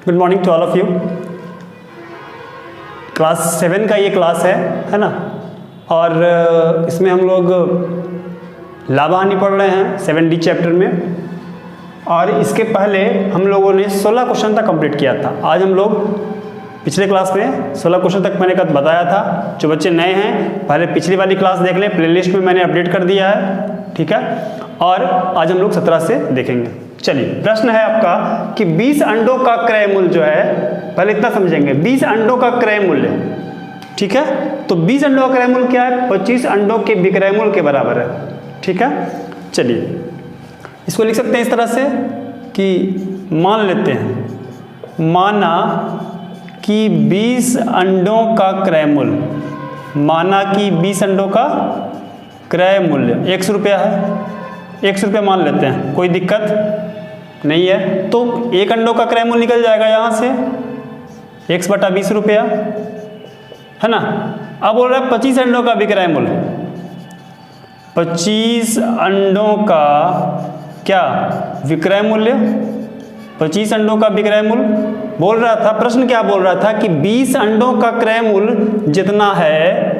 Good morning to all of you. Class 7 का ये class है ना। और इसमें हम लोग लाभ हानि पढ़ रहे हैं 7D चैप्टर में। और इसके पहले हम लोगों ने 16 क्वेश्चन तक कंप्लीट किया था। आज हम लोग पिछले क्लास में 16 क्वेश्चन तक मैंने कल बताया था। जो बच्चे नए हैं पहले पिछली वाली क्लास देख लें, प्लेलिस्ट में मैंने अपडेट कर दिया है, ठीक है। और आज हम लोग 17 से देखेंगे। चलिए, प्रश्न है आपका कि 20 अंडों का क्रय मूल्य जो है, पहले इतना समझेंगे, 20 अंडों का क्रय मूल्य, ठीक है। तो 20 अंडों का क्रय मूल्य क्या है? 25 अंडों के विक्रय मूल्य के बराबर है, ठीक है। चलिए, इसको लिख सकते हैं इस तरह से कि मान लेते हैं, माना कि 20 अंडों का क्रय मूल्य, माना कि 20 अंडों का क्रय मूल्य 100 रुपया है। 100 रुपया मान लेते हैं, कोई दिक्कत नहीं है। तो एक अंडों का क्रय मूल्य निकल जाएगा यहाँ से x बटा 20 रुपया, है ना। अब बोल रहा है 25 अंडों का विक्रय मूल्य, 25 अंडों का क्या विक्रय मूल्य, 25 अंडों का विक्रय मूल्य बोल रहा था। प्रश्न क्या बोल रहा था कि 20 अंडों का क्रय मूल्य जितना है,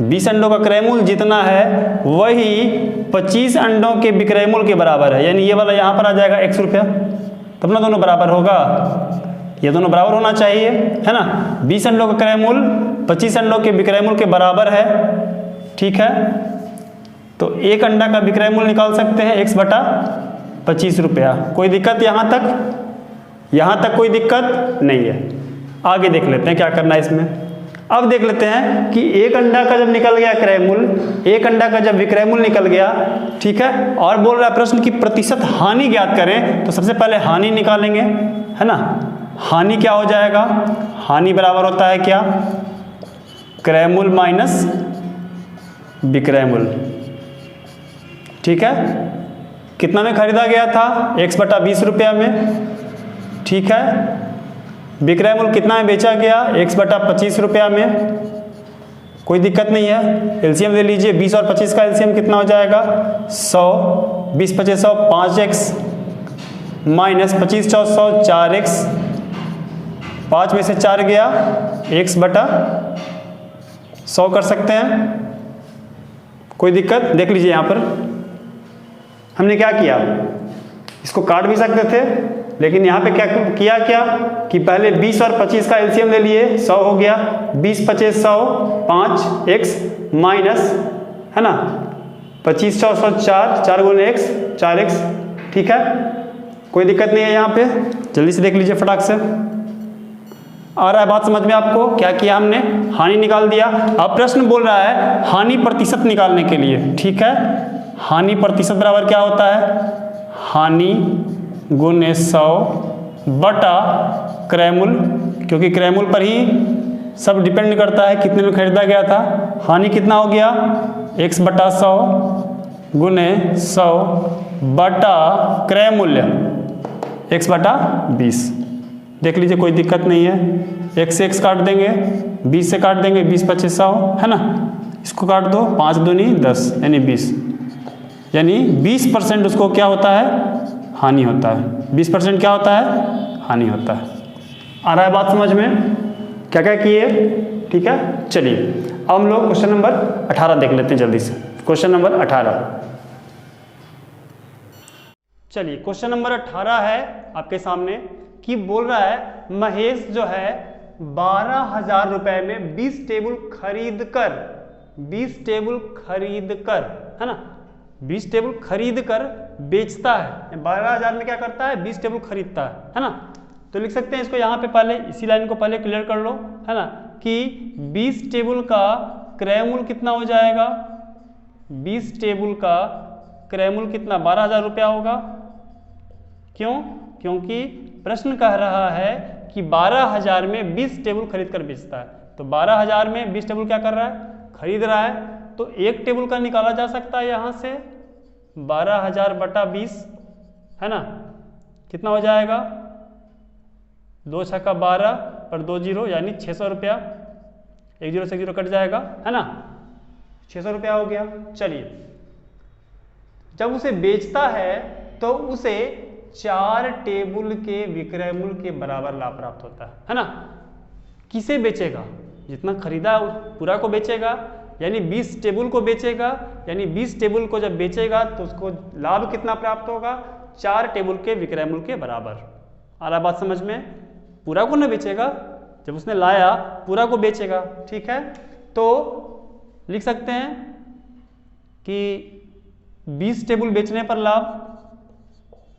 20 अंडों का क्रय मूल्य जितना है वही 25 अंडों के विक्रय मूल्य के बराबर है। यानी ये वाला यहाँ पर आ जाएगा 100 रुपया, तब ना दोनों बराबर होगा। ये दोनों बराबर होना चाहिए, है ना। 20 अंडों का क्रय मूल्य 25 अंडों के विक्रय मूल्य के बराबर है, ठीक है। तो एक अंडा का विक्रय मूल्य निकाल सकते हैं x बटा 25 रुपया। कोई दिक्कत यहाँ तक कोई दिक्कत नहीं है। आगे देख लेते हैं क्या करना है इसमें। अब देख लेते हैं कि एक अंडा का जब निकल गया क्रय मूल्य, एक अंडा का जब विक्रय मूल्य निकल गया, ठीक है। और बोल रहा है प्रश्न की प्रतिशत हानि ज्ञात करें। तो सबसे पहले हानि निकालेंगे, है ना। हानि क्या हो जाएगा? हानि बराबर होता है क्या? क्रय मूल्य माइनस विक्रय मूल्य, ठीक है। कितना में खरीदा गया था? x बटा 20 रुपया में, ठीक है। विक्रय मूल्य कितना में बेचा गया? x बटा 25 रुपया में। कोई दिक्कत नहीं है। एलसीएम ले लीजिए, 20 और 25 का एलसीएम कितना हो जाएगा? 100, 20 25 100, 5x माइनस 25 4 100, 4x, 5 में से 4 गया, x बटा 100 कर सकते हैं। कोई दिक्कत? देख लीजिए यहाँ पर हमने क्या किया, इसको काट भी सकते थे, लेकिन यहाँ पे क्या किया कि पहले 20 और 25 का एलसीएम ले लिए, 100 हो गया, 20 25 100, 5x माइनस, है ना, 25 4 100, 4 गुणे x, 4x, ठीक है। कोई दिक्कत नहीं है यहाँ पे। जल्दी से देख लीजिए फटाक से। आ रहा है बात समझ में आपको? क्या किया हमने? हानि निकाल दिया। अब प्रश्न बोल रहा है हानि प्रतिशत निकालने के लिए, ठीक है। हानि प्रतिशत बराबर क्या होता है? हानि गुणे 100 बटा क्रय मूल्य, क्योंकि क्रय मूल्य पर ही सब डिपेंड करता है कितने में खरीदा गया था। हानि कितना हो गया? x बटा 100 गुणे 100 बटा क्रय मूल्य x बटा 20। देख लीजिए, कोई दिक्कत नहीं है। x से x काट देंगे, 20 से काट देंगे, 20 25 100, है ना। इसको काट दो, 5 दूनी 10 यानी 20, यानी 20% उसको क्या होता है? हानि होता है। 20% क्या होता है? हानि होता है। आ रहा है बात समझ में? क्या क्या किए, ठीक है। चलिए, अब हम लोग क्वेश्चन नंबर 18 देख लेते हैं जल्दी से। क्वेश्चन नंबर 18, चलिए क्वेश्चन नंबर 18 है आपके सामने कि बोल रहा है महेश जो है 12,000 रुपए में 20 टेबल खरीद कर, है ना, 20 टेबल खरीद कर बेचता है। 12,000 में क्या करता है? 20 टेबल खरीदता है ना। तो लिख सकते हैं इसको यहाँ पे, पहले इसी लाइन को पहले क्लियर कर लो, है ना, कि 20 टेबल का क्रय मूल्य कितना हो जाएगा? 20 टेबल का क्रय मूल्य कितना? 12,000 रुपया होगा। क्यों? क्योंकि प्रश्न कह रहा है कि 12,000 में 20 टेबल खरीद कर बेचता है। तो 12,000 में 20 टेबल क्या कर रहा है? खरीद रहा है। तो एक टेबल का निकाला जा सकता है यहाँ से 12,000 बटा 20, है ना। कितना हो जाएगा? 2 छक्का 12 पर 2 जीरो यानी 600 रुपया। 1 जीरो से 1 जीरो कट जाएगा, है ना, 600 रुपया हो गया। चलिए, जब उसे बेचता है तो उसे 4 टेबुल के विक्रय मूल्य के बराबर लाभ प्राप्त होता है ना। किसे बेचेगा? जितना खरीदा पूरा को बेचेगा, यानी 20 टेबुल को बेचेगा, यानी 20 टेबुल को जब बेचेगा तो उसको लाभ कितना प्राप्त होगा? 4 टेबुल के विक्रय मूल्य के बराबर। आ रहा बात समझ में? पूरा को ना बेचेगा, जब उसने लाया पूरा को बेचेगा, ठीक है। तो लिख सकते हैं कि 20 टेबुल बेचने पर लाभ,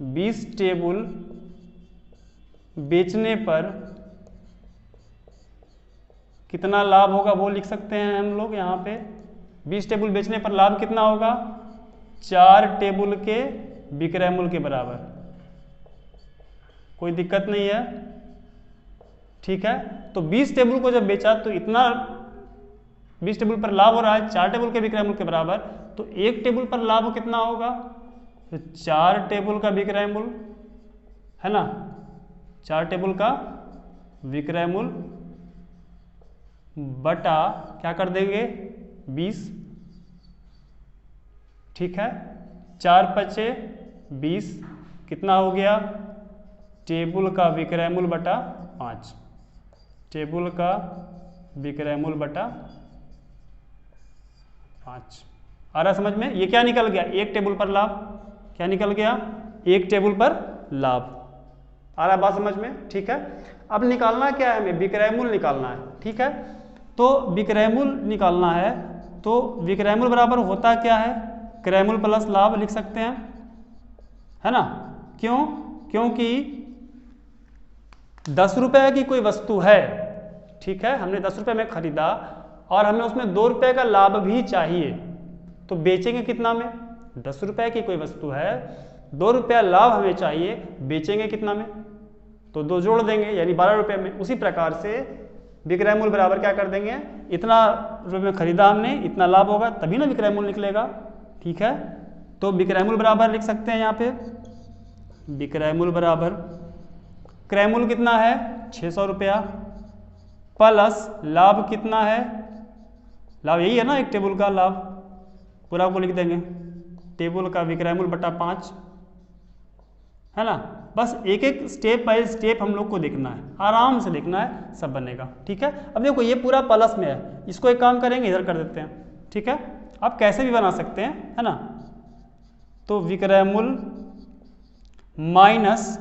20 टेबुल बेचने पर कितना लाभ होगा वो लिख सकते हैं हम लोग यहाँ पे। 20 टेबुल बेचने पर लाभ कितना होगा? 4 टेबुल के विक्रय मूल्य के बराबर। कोई दिक्कत नहीं है, ठीक है। तो 20 टेबुल को जब बेचा तो इतना 20 टेबुल पर लाभ हो रहा है 4 टेबुल के विक्रय मूल्य के बराबर, तो 1 टेबुल पर लाभ कितना होगा? तो 4 टेबुल का विक्रय मूल्य, है ना, 4 टेबुल का विक्रय मूल्य बटा क्या कर देंगे? 20, ठीक है। 4 पचे 20, कितना हो गया? टेबुल का विक्रय मूल्य बटा 5, टेबुल का विक्रय मूल्य बटा 5। आ रहा समझ में? ये क्या निकल गया? 1 टेबुल पर लाभ। क्या निकल गया? 1 टेबुल पर लाभ। आ रहा बात समझ में? ठीक है। अब निकालना क्या है? हमें विक्रय मूल्य निकालना है, ठीक है। तो विक्रय मूल्य निकालना है, तो विक्रय मूल्य बराबर होता क्या है? क्रय मूल्य प्लस लाभ लिख सकते हैं, है ना। क्यों? क्योंकि 10 रुपए की कोई वस्तु है, ठीक है, हमने 10 रुपए में खरीदा और हमें उसमें 2 रुपए का लाभ भी चाहिए, तो बेचेंगे कितना में? 10 रुपए की कोई वस्तु है, 2 रुपया लाभ हमें चाहिए, बेचेंगे कितना में? तो 2 जोड़ देंगे, यानी 12 रुपए में। उसी प्रकार से विक्रय मूल्य बराबर क्या कर देंगे? इतना रुपए में खरीदा हमने, इतना लाभ होगा तभी ना विक्रय मूल्य निकलेगा, ठीक है। तो विक्रय मूल्य बराबर लिख सकते हैं यहाँ पे, विक्रय मूल्य बराबर क्रय मूल्य कितना है? 600 रुपया प्लस लाभ कितना है? लाभ यही है ना, 1 टेबुल का लाभ, पूरा को लिख देंगे, टेबुल का विक्रय मूल्य बटा 5, है ना। बस एक एक स्टेप बाय स्टेप हम लोग को देखना है, आराम से देखना है, सब बनेगा, ठीक है। अब देखो ये पूरा प्लस में है, इसको एक काम करेंगे इधर कर देते हैं, ठीक है। आप कैसे भी बना सकते हैं, है ना। तो विक्रय मूल्य माइनस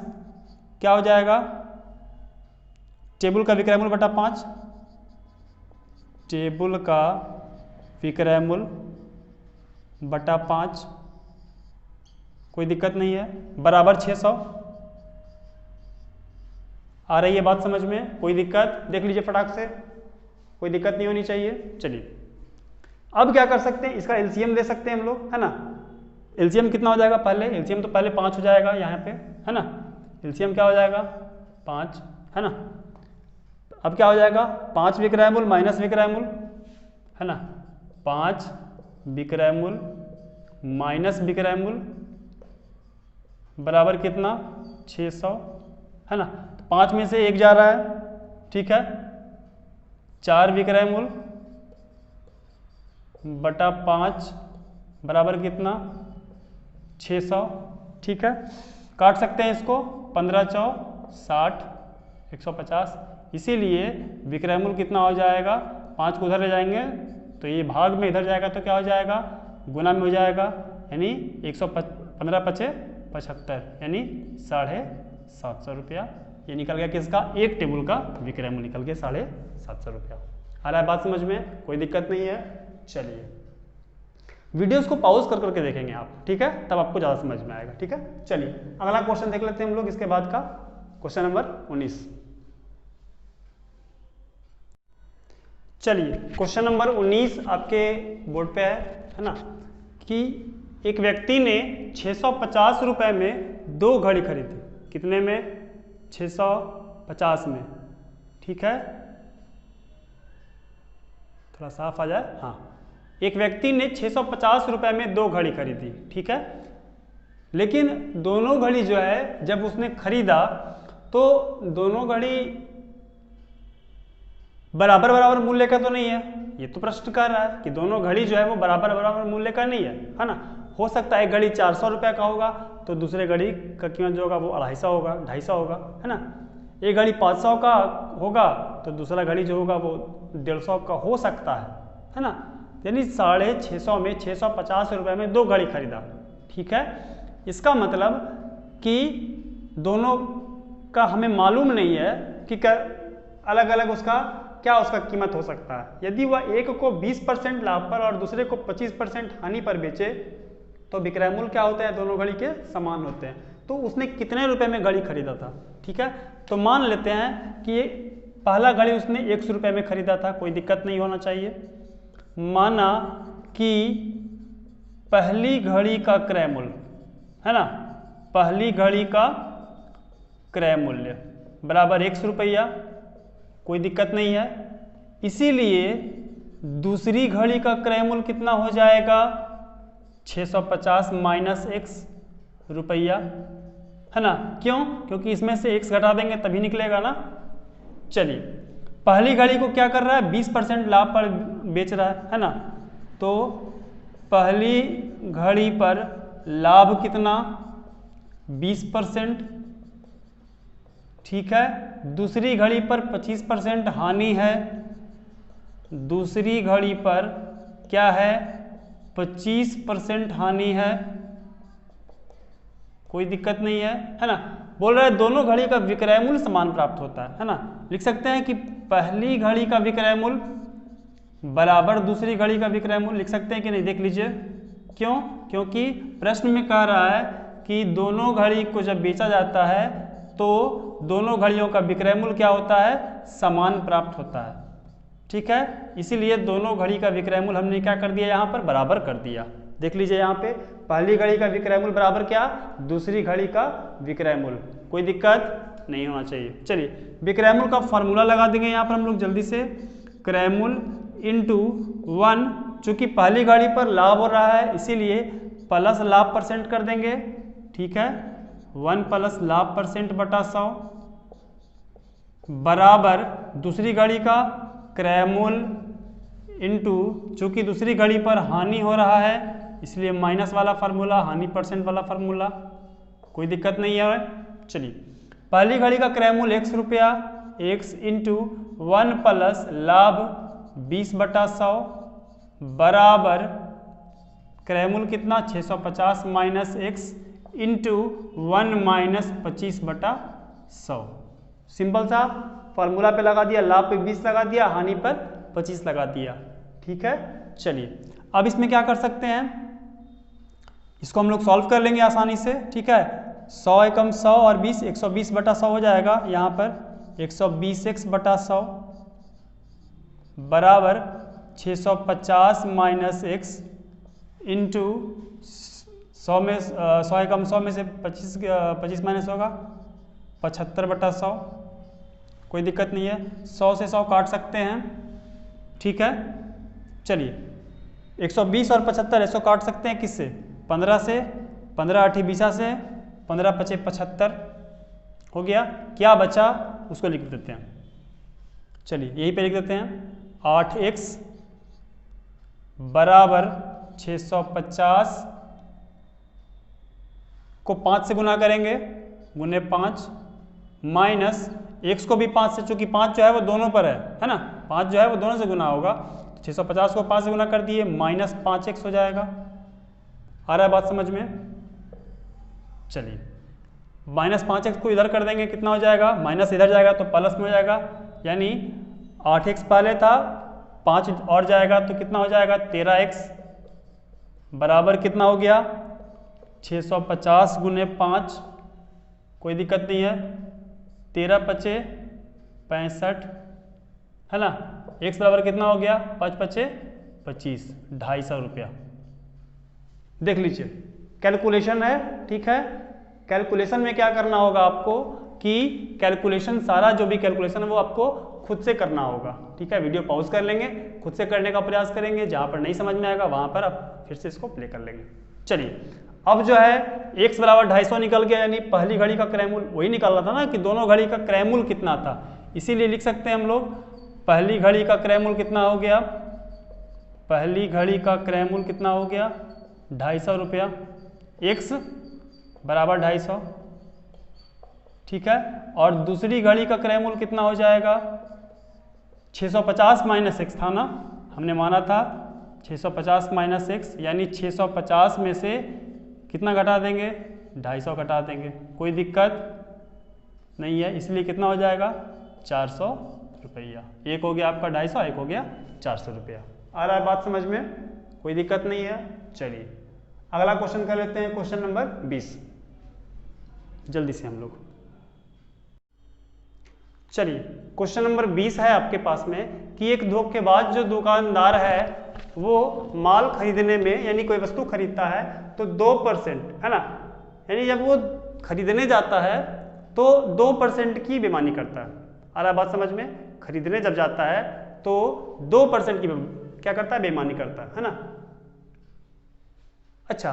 क्या हो जाएगा? टेबुल का विक्रय मूल्य बटा 5, टेबुल का विक्रय मूल्य बटा 5, कोई दिक्कत नहीं है, बराबर 600। आ रही है बात समझ में? कोई दिक्कत? देख लीजिए फटाक से, कोई दिक्कत नहीं होनी चाहिए। चलिए अब क्या कर सकते हैं? इसका एलसीएम ले सकते हैं हम लोग, है ना। एलसीएम कितना हो जाएगा? पहले एलसीएम तो पहले 5 हो जाएगा यहाँ पे, है ना। एलसीएम क्या हो जाएगा? 5, है ना। अब क्या हो जाएगा? 5 विक्रय मूल्य माइनस विक्रय मूल्य, है ना। 5 विक्रय मूल्य माइनस विक्रय मूल्य बराबर कितना? 600, है ना। 5 में से 1 जा रहा है, ठीक है। 4 विक्रय मूल्य बटा 5 बराबर कितना? 600, ठीक है। काट सकते हैं इसको, 15 चौ 60, 150। इसीलिए विक्रय मूल्य कितना हो जाएगा? 5 को उधर ले जाएंगे तो ये भाग में इधर जाएगा तो क्या हो जाएगा? गुना में हो जाएगा, यानी 115 पचे 75, यानी 750 रुपया। ये निकल गया किसका? 1 टेबुल का विक्रय मूल्य निकल गया 750 रुपया। आ रहा है बात समझ में? कोई दिक्कत नहीं है। चलिए वीडियोस को पॉज कर करके देखेंगे आप, ठीक है, तब आपको ज़्यादा समझ में आएगा, ठीक है। चलिए अगला क्वेश्चन देख लेते हैं हम लोग इसके बाद का, क्वेश्चन नंबर 19। चलिए क्वेश्चन नंबर 19 आपके बोर्ड पे है ना, कि एक व्यक्ति ने 650 रुपए में 2 घड़ी खरीदी। कितने में? 650 में, ठीक है। थोड़ा साफ आ जाए, हाँ। एक व्यक्ति ने 650 रुपए में 2 घड़ी खरीदी, ठीक है। लेकिन दोनों घड़ी जो है जब उसने खरीदा तो दोनों घड़ी बराबर बराबर मूल्य का तो नहीं है। ये तो प्रश्न कर रहा है कि दोनों घड़ी जो है वो बराबर बराबर मूल्य का नहीं है, है ना। हो सकता है एक घड़ी 400 रुपये का होगा तो दूसरे घड़ी का कीमत जो होगा वो 250 होगा, 250 होगा, है ना। एक घड़ी 500 का होगा तो दूसरा घड़ी जो होगा वो 150 का हो सकता है ना। यानी 650 में 650 रुपये में 2 घड़ी खरीदा, ठीक है। इसका मतलब कि दोनों का हमें मालूम नहीं है कि अलग अलग उसका क्या उसका कीमत हो सकता है। यदि वह एक को 20% लाभ पर और दूसरे को 25% हानि पर बेचे तो विक्रय मूल्य क्या होते हैं, दोनों घड़ी के समान होते हैं। तो उसने कितने रुपए में घड़ी खरीदा था, ठीक है। तो मान लेते हैं कि पहला घड़ी उसने 100 रुपये में खरीदा था, कोई दिक्कत नहीं होना चाहिए। माना कि पहली घड़ी का क्रय मूल्य, है ना, पहली घड़ी का क्रय मूल्य बराबर 100 रुपया, कोई दिक्कत नहीं है। इसीलिए दूसरी घड़ी का क्रय मूल्य कितना हो जाएगा, 650 माइनस x रुपया, है ना। क्यों? क्योंकि इसमें से x घटा देंगे तभी निकलेगा ना। चलिए, पहली घड़ी को क्या कर रहा है, 20% लाभ पर बेच रहा है ना। तो पहली घड़ी पर लाभ कितना, 20%, ठीक है। दूसरी घड़ी पर 25% हानि है, दूसरी घड़ी पर क्या है, 25% हानि है, कोई दिक्कत नहीं है ना। बोल रहा है दोनों घड़ी का विक्रय मूल्य समान प्राप्त होता है ना। लिख सकते हैं कि पहली घड़ी का विक्रय मूल्य बराबर दूसरी घड़ी का विक्रय मूल्य, लिख सकते हैं कि नहीं, देख लीजिए। क्यों? क्योंकि प्रश्न में कह रहा है कि दोनों घड़ी को जब बेचा जाता है तो दोनों घड़ियों का विक्रय मूल्य क्या होता है, समान प्राप्त होता है, ठीक है। इसीलिए दोनों घड़ी का विक्रय मूल्य हमने क्या कर दिया, यहाँ पर बराबर कर दिया। देख लीजिए यहाँ पे पहली घड़ी का विक्रय मूल्य बराबर क्या, दूसरी घड़ी का विक्रय मूल्य, कोई दिक्कत नहीं होना चाहिए। चलिए, विक्रय मूल्य का फॉर्मूला लगा देंगे यहाँ पर हम लोग जल्दी से। क्रय मूल्य इंटू 1, चूंकि पहली घड़ी पर लाभ हो रहा है इसीलिए प्लस लाभ परसेंट कर देंगे, ठीक है। 1 प्लस लाभ परसेंट बटा 100 बराबर दूसरी घड़ी का क्रय मूल्य इंटू, चूंकि दूसरी घड़ी पर हानि हो रहा है इसलिए माइनस वाला फार्मूला, हानि परसेंट वाला फार्मूला, कोई दिक्कत नहीं है। चलिए, पहली घड़ी का क्रय मूल्य 100 रुपया, x इंटू 1 प्लस लाभ 20/100 बराबर क्रय मूल्य कितना, 650 minus x into 1 minus 25/100। Simple सा फॉर्मूला पे लगा दिया, लाभ पे 20 लगा दिया, हानि पर 25 लगा दिया, ठीक है। चलिए, अब इसमें क्या कर सकते हैं, इसको हम लोग सॉल्व कर लेंगे आसानी से, ठीक है। 100 एकम 100 और 20, 120/100 हो जाएगा। यहाँ पर 120x/100 बराबर 650 माइनस x इंटू 100 में 100 एकम 100 में से 25 माइनस होगा 75/100, कोई दिक्कत नहीं है। 100 से 100 काट सकते हैं, ठीक है। चलिए, 120 और 75 100 काट सकते हैं किससे, 15 से, 15 8 20 से, 15 5 75 हो गया। क्या बचा उसको लिख देते हैं। चलिए, यहीं पे लिख देते हैं, 8x बराबर 650 को 5 से गुना करेंगे, गुने 5 माइनस x को भी 5 से, चूंकि 5 जो है वो दोनों पर है ना, 5 जो है वो दोनों से गुना होगा, 650 को 5 से गुना कर दिए, माइनस 5x हो जाएगा। आ रहा है बात समझ में? चलिए, माइनस 5x को इधर कर देंगे, कितना हो जाएगा, माइनस इधर जाएगा तो प्लस में हो जाएगा, यानी 8x पहले था, 5 और जाएगा तो कितना हो जाएगा, 13x बराबर कितना हो गया, 650 गुने 5, कोई दिक्कत नहीं है, 13 5 65, है ना। x बराबर कितना हो गया, 5 5 25, 250 रुपया। देख लीजिए, कैलकुलेशन है, ठीक है। कैलकुलेशन में क्या करना होगा आपको कि कैलकुलेशन, सारा जो भी कैलकुलेशन है वो आपको खुद से करना होगा, ठीक है। वीडियो पॉज कर लेंगे, खुद से करने का प्रयास करेंगे, जहां पर नहीं समझ में आएगा वहां पर आप फिर से इसको प्ले कर लेंगे। चलिए, अब जो है x बराबर 250 निकल गया, यानी पहली घड़ी का क्रय मूल्य वही निकल रहा था ना कि दोनों घड़ी का क्रय मूल्य कितना था, इसीलिए लिख सकते हैं हम लोग पहली घड़ी का क्रय मूल्य कितना हो गया, पहली घड़ी का क्रय मूल्य कितना हो गया, 250 रुपया। x बराबर 250, ठीक है। और दूसरी घड़ी का क्रय मूल्य कितना हो जाएगा, 650 माइनस एक्स था ना, हमने माना था 650 माइनस एक्स, यानी 650 में से कितना घटा देंगे, 250 घटा देंगे, कोई दिक्कत नहीं है। इसलिए कितना हो जाएगा, 400 रुपया। एक हो गया आपका 250, एक हो गया 400 रुपया। आ रहा है बात समझ में, कोई दिक्कत नहीं है। चलिए अगला क्वेश्चन कर लेते हैं, क्वेश्चन नंबर 20, जल्दी से हम लोग। चलिए क्वेश्चन नंबर 20 है आपके पास में कि एक धोखेबाज जो दुकानदार है वो माल खरीदने में, यानी कोई वस्तु खरीदता है तो 2%, है ना, यानी जब वो खरीदने जाता है तो 2% की बेईमानी करता है। आ रहा बात समझ में, खरीदने जब जाता है तो 2% की क्या करता है, बेईमानी करता है ना। अच्छा,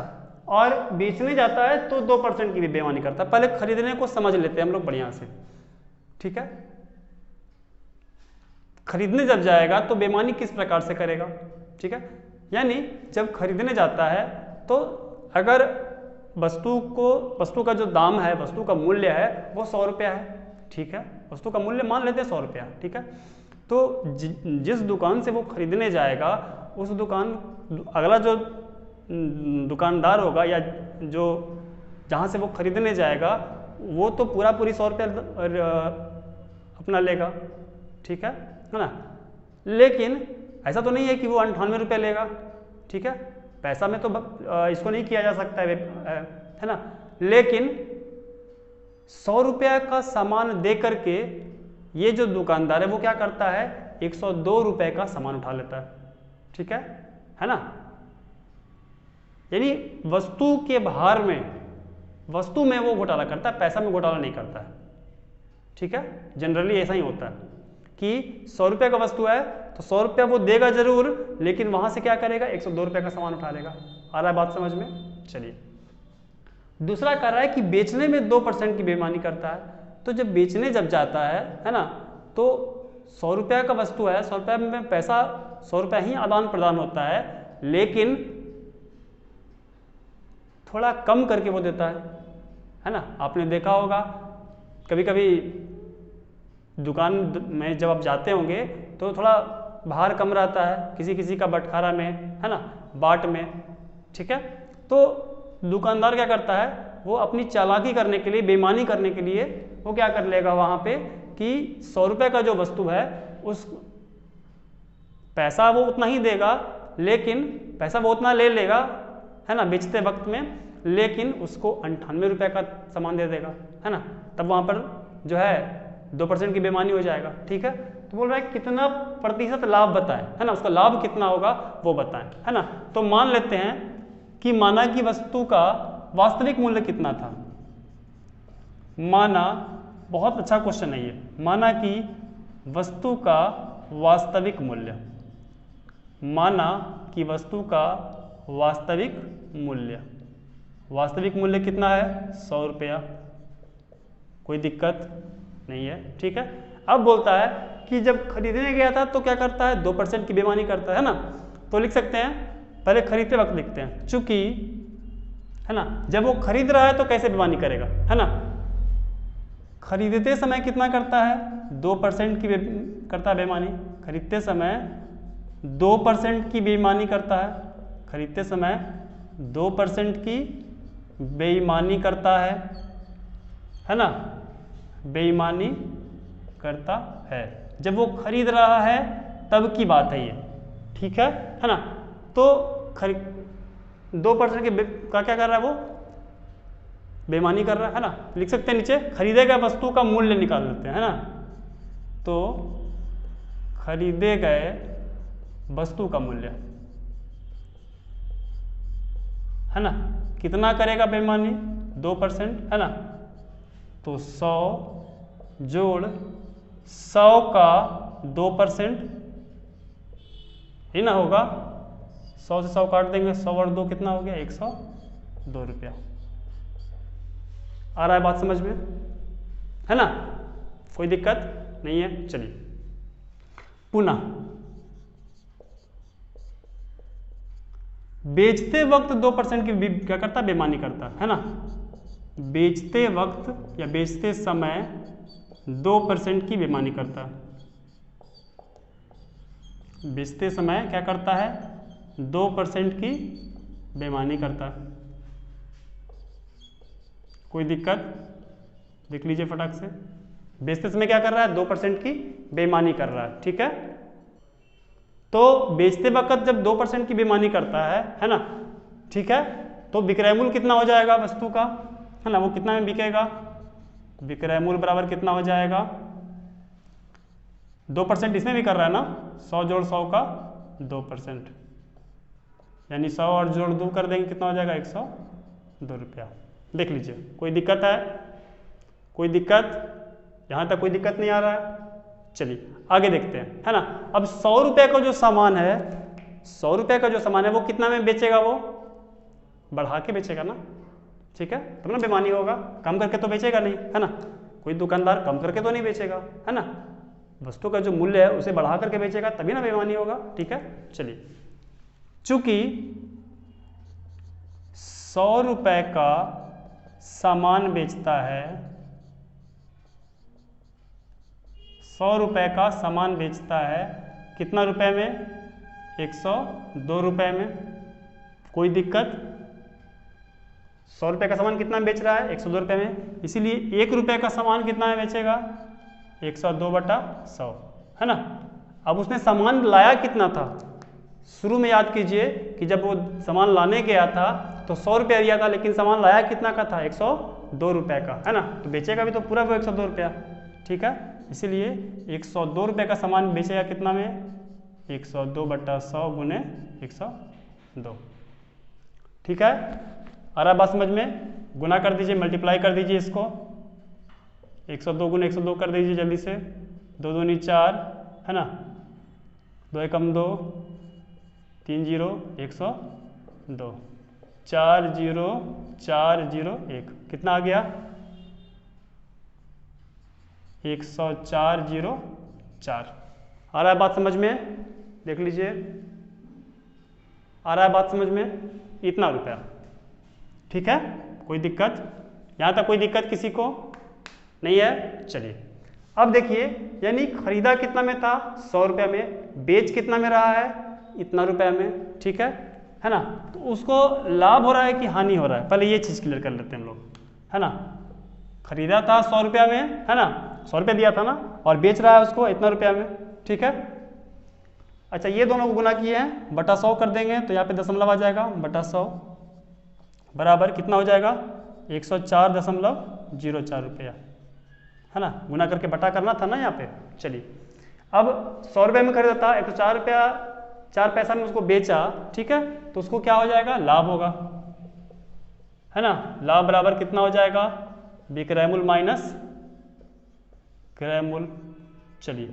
और बेचने जाता है तो 2% की भी बेईमानी करता है। पहले खरीदने को समझ लेते हैं हम लोग बढ़िया से, ठीक है। खरीदने जब जाएगा तो बेईमानी किस प्रकार से करेगा, ठीक है। यानी जब खरीदने जाता है तो अगर वस्तु का जो दाम है, वस्तु का मूल्य है वो 100 रुपया है, ठीक है। वस्तु का मूल्य मान लेते हैं 100 रुपया, ठीक है। तो जिस दुकान से वो खरीदने जाएगा उस अगला जो दुकानदार होगा या जो जहाँ से वो खरीदने जाएगा वो तो पूरी 100 रुपया अपना लेगा, ठीक है ना। लेकिन ऐसा तो नहीं है कि वो 98 रुपये लेगा, ठीक है। पैसा में तो इसको नहीं किया जा सकता है ना। लेकिन 100 रुपया का सामान दे करके ये जो दुकानदार है वो क्या करता है, 102 रुपये का सामान उठा लेता है, ठीक है ना। यानी वस्तु के भार में, वस्तु में वो घोटाला करता है, पैसा में घोटाला नहीं करता है, ठीक है। जनरली ऐसा ही होता है कि 100 रुपये का वस्तु है तो 100 रुपया वो देगा जरूर, लेकिन वहां से क्या करेगा, 102 रुपये का सामान उठा लेगा। आ रहा है बात समझ में। चलिए दूसरा कर रहा है कि बेचने में 2% की बेईमानी करता है। तो जब बेचने जब जाता है ना, तो 100 रुपया का वस्तु है, 100 रुपये में पैसा 100 रुपया ही आदान प्रदान होता है, लेकिन थोड़ा कम करके वो देता है ना। आपने देखा होगा कभी कभी दुकान में जब आप जाते होंगे तो थोड़ा भार कम रहता है किसी किसी का बटखारा में, है ना, बाट में, ठीक है। तो दुकानदार क्या करता है, वो अपनी चालाकी करने के लिए, बेईमानी करने के लिए वो क्या कर लेगा वहाँ पे कि 100 रुपये का जो वस्तु है उस पैसा वो उतना ही देगा, लेकिन पैसा वो उतना ले लेगा, है ना, बेचते वक्त में, लेकिन उसको 98 रुपये का सामान दे देगा, है ना। तब वहाँ पर जो है 2% की बेईमानी हो जाएगा, ठीक है। तो बोल रहा है कितना प्रतिशत लाभ बताएं, है ना, उसका लाभ कितना होगा वो बताएं, है ना। तो मान लेते हैं कि माना कि वस्तु का वास्तविक मूल्य कितना था। माना, बहुत अच्छा क्वेश्चन है ये, माना कि वस्तु का वास्तविक मूल्य, माना कि वस्तु का वास्तविक मूल्य कितना है, 100 रुपया, कोई दिक्कत नहीं है, ठीक है। अब बोलता है कि जब खरीदने गया था तो क्या करता है, 2% की बेईमानी करता है ना। तो लिख सकते हैं, पहले खरीदते वक्त लिखते हैं, चूंकि, है ना, जब वो खरीद रहा है तो कैसे बेईमानी करेगा, है ना। खरीदते समय कितना करता है, 2% की करता है बेईमानी। खरीदते समय 2% की बेईमानी करता है, खरीदते समय 2% की बेईमानी करता है ना, बेईमानी करता है। जब वो खरीद रहा है तब की बात है ये, ठीक है ना। तो 2% के का क्या कर रहा है, वो बेईमानी कर रहा है ना। लिख सकते हैं नीचे, खरीदे गए वस्तु का मूल्य निकाल लेते हैं, है ना। तो खरीदे गए वस्तु का मूल्य, है ना, कितना करेगा बेईमानी, 2%, है ना। तो 100 जोड़ 100 का 2%, ही ना होगा, 100 से 100 काट देंगे, 100 और 2 कितना हो गया, 102 रुपया। आ रहा है बात समझ में, है ना, कोई दिक्कत नहीं है। चलिए पुनः बेचते वक्त 2% की क्या करता है, बेईमानी करता है ना। बेचते वक्त या बेचते समय 2% की बेईमानी करता है। बेचते समय क्या करता है? 2% की बेईमानी करता है। कोई दिक्कत? देख लीजिए फटाक से। बेचते समय क्या कर रहा है? 2% की बेईमानी कर रहा है। ठीक है, तो बेचते वक्त जब 2% की बेईमानी करता है ना, ठीक है, तो विक्रय मूल्य कितना हो जाएगा वस्तु का, है ना, वो कितना में बिकेगा? विक्रय मूल्य बराबर कितना हो जाएगा? 2% इसमें भी कर रहा है ना, 100 जोड़ 100 का 2%, यानी 100 और जोड़ 2 कर देंगे, कितना हो जाएगा? 102 रुपया। देख लीजिए, कोई दिक्कत है? कोई दिक्कत? यहाँ तक कोई दिक्कत नहीं आ रहा है? चलिए आगे देखते हैं, है ना। अब 100 रुपये का जो सामान है, 100 रुपये का जो सामान है वो कितना में बेचेगा? वो बढ़ा के बेचेगा ना, ठीक है, तब ना बेईमानी होगा। कम करके तो बेचेगा नहीं, है ना। कोई दुकानदार कम करके तो नहीं बेचेगा, है ना। वस्तु का जो मूल्य है उसे बढ़ा करके बेचेगा, तभी ना बेईमानी होगा। ठीक है, चलिए, चूंकि 100 रुपये का सामान बेचता है, 100 रुपये का सामान बेचता है, कितना रुपए में? 102 रुपये में। कोई दिक्कत? 100 रुपये का सामान कितना में बेच रहा है? 102 रुपये में, इसीलिए 1 रुपये का सामान कितना में बेचेगा? 102/100, है ना। अब उसने सामान लाया कितना था? शुरू में याद कीजिए कि जब वो सामान लाने गया था तो 100 रुपया दिया था, लेकिन सामान लाया कितना का था? 102 रुपये का, है ना। तो बेचेगा भी तो पूरा वो 102 रुपया, ठीक है, इसीलिए 102 रुपये का सामान बेचेगा कितना में? 102/100 गुने 102। ठीक है, आ रहा बात समझ में? गुना कर दीजिए, मल्टीप्लाई कर दीजिए इसको, 102 गुने 102 कर दीजिए जल्दी से, 2 दूनी 4, है ना, 2 एकम 2, 3 0 102, 4 0 4 0 1, कितना आ गया? 104/04। आ रहा है बात समझ में? देख लीजिए, आ रहा है बात समझ में? इतना रुपया, ठीक है, कोई दिक्कत? यहाँ तक कोई दिक्कत किसी को नहीं है? चलिए अब देखिए, यानी खरीदा कितना में था? 100 रुपया में। बेच कितना में रहा है? इतना रुपया में, ठीक है ना। तो उसको लाभ हो रहा है कि हानि हो रहा है? पहले ये चीज़ क्लियर कर लेते हैं हम लोग, है ना। खरीदा था 100 रुपया में, है ना, 100 रुपया दिया था ना, और बेच रहा है उसको इतना रुपया में, ठीक है। अच्छा, ये दोनों को गुना किए हैं, बटा 100 कर देंगे तो यहाँ पे दशमलव आ जाएगा, बटा 100 बराबर कितना हो जाएगा? 104.04 रुपया, है ना। गुना करके बटा करना था ना यहाँ पे। चलिए, अब 100 रुपये में खरीदा था, 104 रुपया 4 पैसा में उसको बेचा, ठीक है, तो उसको क्या हो जाएगा? लाभ होगा, है ना। लाभ बराबर कितना हो जाएगा? विक्रय मूल्य माइनस क्रय मूल्य। चलिए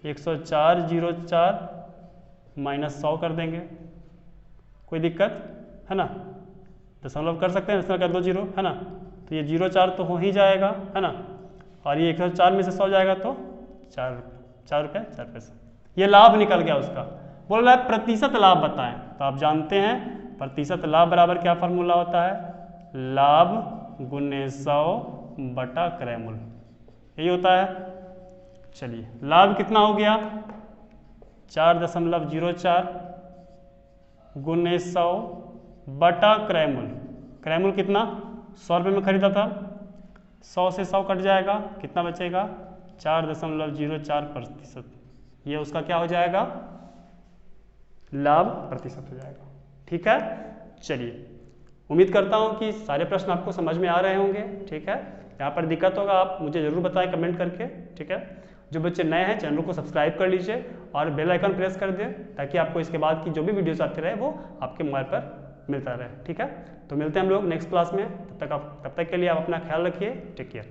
104/04 माइनस 100 कर देंगे, कोई दिक्कत है ना। दशमलव कर सकते हैं, दशमलव कर 2 0, है ना, तो ये 0,4 तो हो ही जाएगा, है ना, और ये 104 में से 100 जाएगा तो 4 रुपये 4 पैसे। ये लाभ निकल गया उसका। बोल रहा है प्रतिशत लाभ बताएं, तो आप जानते हैं प्रतिशत लाभ बराबर क्या फार्मूला होता है? लाभ गुने 100 क्रय मूल्य, यही होता है। चलिए, लाभ कितना हो गया? 4.04 गुने 100 क्रय मूल्य। क्रय मूल्य कितना? 100 रुपये में खरीदा था, 100 से 100 कट जाएगा, कितना बचेगा? 4.04%। ये उसका क्या हो जाएगा? लाभ प्रतिशत हो जाएगा, ठीक है। चलिए, उम्मीद करता हूँ कि सारे प्रश्न आपको समझ में आ रहे होंगे, ठीक है। यहाँ पर दिक्कत होगा आप मुझे ज़रूर बताएं कमेंट करके, ठीक है। जो बच्चे नए हैं चैनल को सब्सक्राइब कर लीजिए और बेल आइकन प्रेस कर दें, ताकि आपको इसके बाद की जो भी वीडियोस आते रहे वो आपके मोबाइल पर मिलता रहे, ठीक है। तो मिलते हैं हम लोग नेक्स्ट क्लास में, तब तक के लिए आप अपना ख्याल रखिए, टेक केयर।